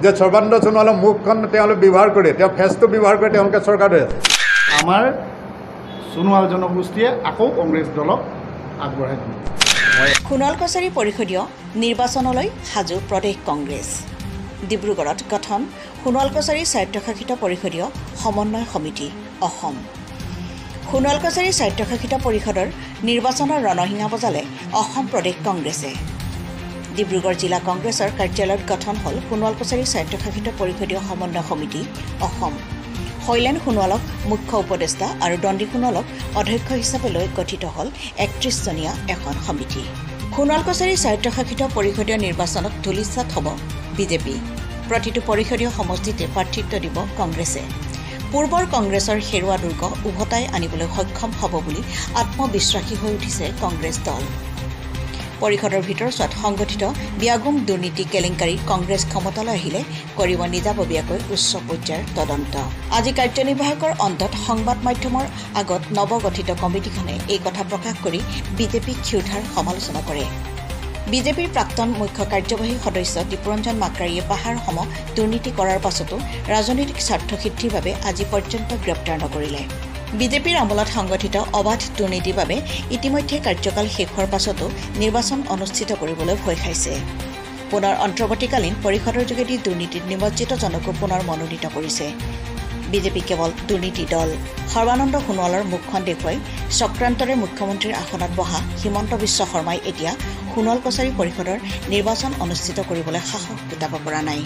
যে সৰ্বানন্দ সোণোৱালৰ মুখখন তেওঁলোকে ব্যৱহাৰ কৰে, তেওঁ ফেচটো ব্যৱহাৰ কৰি তেওঁলোকে চৰকাৰ লৈ আছে। আমাৰ সোণোৱাল জনগোষ্ঠীয়ে আকৌ কংগ্ৰেছ দলক আগবঢ়াই দিব। সোণোৱাল কছাৰী পৰিষদীয় নিৰ্বাচনলৈ সাজু প্ৰদেশ কংগ্ৰেছ। ডিব্ৰুগড়ত গঠন সোণোৱাল কছাৰী স্বায়ত্তশাসিত পৰিষদীয় সমন্বয় সমিতি অসম। সোণোৱাল কছাৰী স্বায়ত্তশাসিত পৰিষদৰ নিৰ্বাচনৰ ৰণসিঙা বজালে অসম প্ৰদেশ কংগ্ৰেছে। ডিব্ৰুগড় জিলা কংগ্ৰেছৰ কাৰ্যালয়ত গঠন হ'ল সোণোৱাল কছাৰী স্বায়ত্তশাসিত পৰিষদীয় সমন্বয় সমিতি অসম। শৈলেন সোণোৱালক মুখ্য উপদেষ্টা আৰু দণ্ডী সোণোৱালক অধ্যক্ষ হিচাপে লৈ গঠিত হ'ল ৩১জনীয়া এখন সমিতি। সোণোৱাল কছাৰী স্বায়ত্তশাসিত পৰিষদীয় নিৰ্বাচনত ধূলিচাত হ'ব বিজেপি। প্ৰতিটো পৰিষদীয় সমষ্টিতে প্ৰাৰ্থিত্ব দিব কংগ্ৰেছে। পূৰ্বৰ কংগ্ৰেছৰ হেৰুৱা দুৰ্গ উভতাই আনিবলৈ সক্ষম হ'ব বুলি আত্মবিশ্বাসী হৈ উঠিছে কংগ্ৰেছ দল। পৰিষদৰ ভিতৰচোৱাত সংগঠিত ব্যাগুম দুৰ্নীতি কেলেংকাৰী কংগ্ৰেছ ক্ষমতালৈ আহিলে কৰিব নিজাববীয়াকৈ উচ্চ পৰ্যায়ৰ তদন্ত। আজি কাৰ্যনিৰ্বাহকৰ অন্তত সংবাদ মাধ্যমৰ আগত নৱগঠিত কমিটিখনে এই কথা প্ৰকাশ কৰি বিজেপিক ক্ষুধাৰ সমালোচনা কৰে। বিজেপিৰ প্ৰাক্তন মুখ্য কাৰ্যবাহী সদস্য দীপৰঞ্জন মাকাৰীয়ে পাহাৰ সম দুৰ্নীতি কৰাৰ পাছতো ৰাজনৈতিক স্বাৰ্থসিদ্ধিৰ বাবে আজি পৰ্যন্ত গ্ৰেপ্তাৰ নকৰিলে। বিজেপিৰ আমোলত সংগঠিত অবাধ দুৰ্নীতিৰ বাবে ইতিমধ্যে কাৰ্যকাল শেষ হোৱাৰ পাছতো নিৰ্বাচন অনুষ্ঠিত কৰিবলৈ ভয় খাইছে। পুনৰ অন্তৰ্বৰ্তীকালীন পৰিষদৰ যোগেদি দুৰ্নীতিত নিমজ্জিতজনকো পুনৰ মনোনীত কৰিছে। বিজেপি কেৱল দুৰ্নীতি দল। সৰ্বানন্দ সোণোৱালৰ মুখখন দেখুৱাই চক্ৰান্তৰে মুখ্যমন্ত্ৰীৰ আসনত বহা হিমন্ত বিশ্ব শৰ্মাই এতিয়া সোণোৱাল কছাৰী পৰিষদৰ নিৰ্বাচন অনুষ্ঠিত কৰিবলৈ সাহস গোটাব পৰা নাই।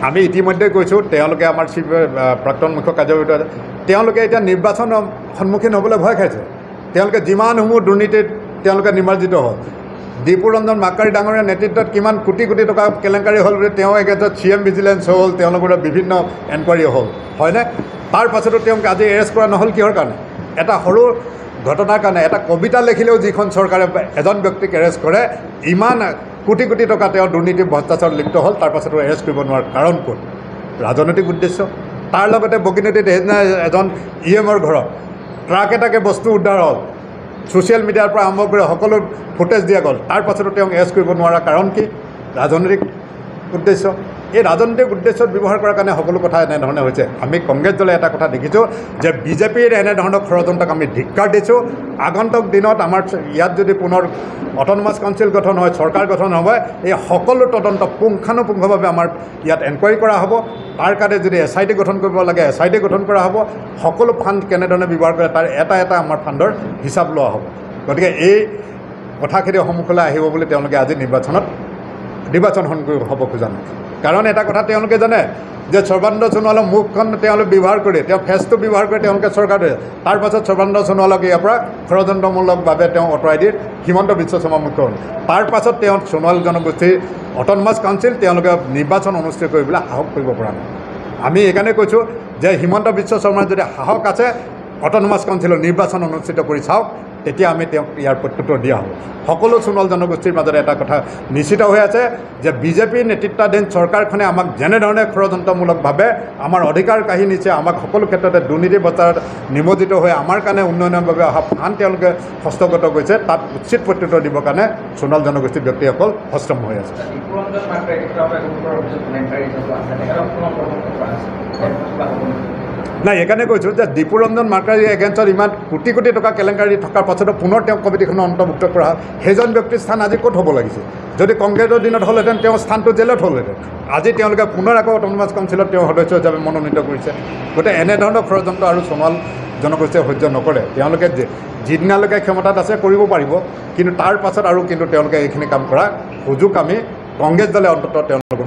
আমি ইতিমধ্যে কৈছোঁ, তেওঁলোকে আমাৰ প্ৰাক্তন মুখ্য কাৰ্যবাহী তেওঁলোকে এতিয়া নিৰ্বাচনৰ সন্মুখীন হ'বলৈ ভয় খাইছে। তেওঁলোকে যিমানসমূহ দুৰ্নীতিত তেওঁলোকে নিমজ্জিত হ'ল। দীপুৰঞ্জন মাকাৰী ডাঙৰীয়াৰ নেতৃত্বত কিমান কোটি কোটি টকা কেলেংকাৰী হ'ল বুলি তেওঁ এগেইনষ্টত CM ভিজিলেঞ্চ হ'ল, তেওঁলোকৰ বিভিন্ন এনকুৱাৰী হ'ল, হয়নে? তাৰ পাছতো তেওঁক আজি এৰেষ্ট কৰা নহ'ল কিহৰ কাৰণে? এটা সৰু ঘটনাৰ কাৰণে। এটা কবিতা লিখিলেও যিখন চৰকাৰে এজন ব্যক্তিক এৰেষ্ট কৰে, ইমান কোটি কোটি টকা তেওঁ দুৰ্নীতি ভ্ৰষ্টাচাৰত লিপ্ত হ'ল, তাৰ পাছতো এৰেষ্ট কৰিব নোৱাৰাৰ কাৰণ ক'ত? ৰাজনৈতিক উদ্দেশ্য। তাৰ লগতে বগীনদীত সেইদিনা এজন EMৰ ঘৰত ট্ৰাক এটাকে বস্তু উদ্ধাৰ হ'ল। ছ'চিয়েল মিডিয়াৰ পৰা আৰম্ভ কৰি সকলো ফুটেজ দিয়া গ'ল। তাৰ পাছতো তেওঁক এৰেষ্ট কৰিব নোৱাৰা কাৰণ কি? ৰাজনৈতিক উদ্দেশ্য। এই ৰাজনৈতিক উদ্দেশ্যত ব্যৱহাৰ কৰাৰ কাৰণে সকলো কথা এনেধৰণে হৈছে। আমি কংগ্ৰেছ দলে এটা কথা দেখিছোঁ যে বিজেপিৰ এনেধৰণৰ ষড়যন্ত্ৰক আমি ধিক্কাৰ দিছোঁ। আগন্তুক দিনত আমাৰ ইয়াত যদি পুনৰ অট'নমাছ কাউন্সিল গঠন হয়, চৰকাৰ গঠন হ'ব, এই সকলো তদন্ত পুংখানুপুংখভাৱে আমাৰ ইয়াত এনকুৱাৰী কৰা হ'ব। তাৰ কাৰণে যদি SIT গঠন কৰিব লাগে SIT গঠন কৰা হ'ব। সকলো ফাণ্ড কেনেধৰণে ব্যৱহাৰ কৰে তাৰ এটা এটা আমাৰ ফাণ্ডৰ হিচাপ লোৱা হ'ব। গতিকে এই কথাখিনি সন্মুখলৈ আহিব বুলি তেওঁলোকে আজি নিৰ্বাচন হ'ব খোজা নাই। কাৰণ এটা কথা তেওঁলোকে জানে যে সৰ্বানন্দ সোণোৱালৰ মুখখন তেওঁলোকে ব্যৱহাৰ কৰে, তেওঁ ফেচটো ব্যৱহাৰ কৰি তেওঁলোকে চৰকাৰ লৈ আছে। তাৰ পাছত সৰ্বানন্দ সোণোৱালক ইয়াৰ পৰা ষড়যন্ত্ৰমূলকভাৱে তেওঁ আঁতৰাই দিয়ে হিমন্ত বিশ্ব শৰ্মা মুখ্যমন্ত্ৰী। তাৰ পাছত তেওঁ সোণোৱাল জনগোষ্ঠীৰ অট'নমাছ কাউন্সিল তেওঁলোকে নিৰ্বাচন অনুষ্ঠিত কৰিবলৈ সাহস কৰিব পৰা নাই। আমি এইকাৰণে কৈছোঁ যে হিমন্ত বিশ্ব শৰ্মাৰ যদি সাহস আছে অট'নমাছ কাউন্সিলৰ নিৰ্বাচন অনুষ্ঠিত কৰি চাওক, তেতিয়া আমি তেওঁক ইয়াৰ প্ৰত্যুত্তৰ দিয়া হ'ব। সকলো সোণোৱাল জনগোষ্ঠীৰ মাজত এটা কথা নিশ্চিত হৈ আছে যে বিজেপিৰ নেতৃত্বাধীন চৰকাৰখনে আমাক যেনেধৰণে ষড়যন্ত্ৰমূলকভাৱে আমাৰ অধিকাৰ কাঢ়ি নিছে, আমাক সকলো ক্ষেত্ৰতে দুৰ্নীতি বজাৰত নিমজ্জিত হৈ আমাৰ কাৰণে উন্নয়নৰ বাবে অহা ফাণ্ড তেওঁলোকে হস্তগত কৰিছে, তাত উচিত প্ৰত্যুত্তৰ দিবৰ কাৰণে সোণোৱাল জনগোষ্ঠীৰ ব্যক্তিসকল সষ্টম হৈ আছে। নাই, এইকাৰণে কৈছোঁ যে দীপুৰঞ্জন মাকাৰীৰ এগেইনষ্টত ইমান কোটি কোটি টকা কেলেংকাৰী থকাৰ পাছতো পুনৰ তেওঁক কমিটিখনত অন্তৰ্ভুক্ত কৰা হয়। সেইজন ব্যক্তিৰ স্থান আজি ক'ত হ'ব লাগিছিল? যদি কংগ্ৰেছৰ দিনত হ'লহেঁতেন তেওঁৰ স্থানটো জেলত হ'লহেঁতেন। আজি তেওঁলোকে পুনৰ আকৌ অট'নমাছ কাউন্সিলত তেওঁ সদস্য হিচাপে মনোনীত কৰিছে। গতিকে এনেধৰণৰ ষড়যন্ত্ৰ আৰু সোণোৱাল জনগোষ্ঠীয়ে সহ্য নকৰে। তেওঁলোকে যিদিনালৈকে ক্ষমতাত আছে কৰিব পাৰিব, কিন্তু তাৰ পাছত আৰু কিন্তু তেওঁলোকে এইখিনি কাম কৰা সুযোগ আমি কংগ্ৰেছ দলে অন্ততঃ তেওঁলোকক